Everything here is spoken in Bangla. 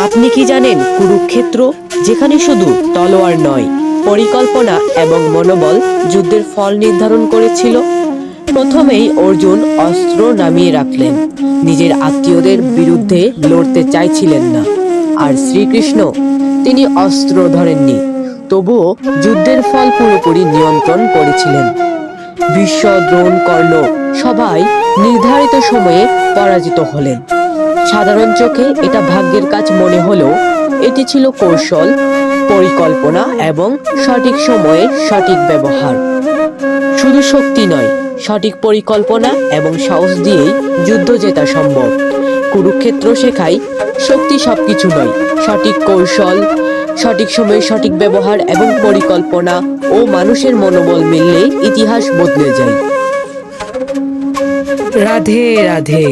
আপনি কি জানেন কুরুক্ষেত্র, যেখানে শুধু তলোয়ার নয়, পরিকল্পনা এবং মনোবল যুদ্ধের ফল নির্ধারণ করেছিল। প্রথমেই অর্জুন অস্ত্র নামিয়ে রাখলেন, নিজের আত্মীয়দের বিরুদ্ধে লড়তে চাইছিলেন না। আর শ্রীকৃষ্ণ, তিনি অস্ত্র ধরেননি, তবুও যুদ্ধের ফল পুরোপুরি নিয়ন্ত্রণ করেছিলেন। ভীষ্ম, দ্রোণ, কর্ণ সবাই নির্ধারিত সময়ে পরাজিত হলেন। সাধারণ চোখে এটা ভাগ্যের কাজ মনে হলেও এটি ছিল কৌশল, পরিকল্পনা এবং সঠিক সময়ে সঠিক ব্যবহার। শুধু শক্তি নয়, সঠিক পরিকল্পনা এবং সাহস দিয়েই যুদ্ধ জেতা সম্ভব। কুরুক্ষেত্র শেখায় শক্তি সবকিছু নয়, সঠিক কৌশল, সঠিক সময়ে সঠিক ব্যবহার এবং পরিকল্পনা ও মানুষের মনোবল মিললে ইতিহাস বদলে যায়। রাধে রাধে।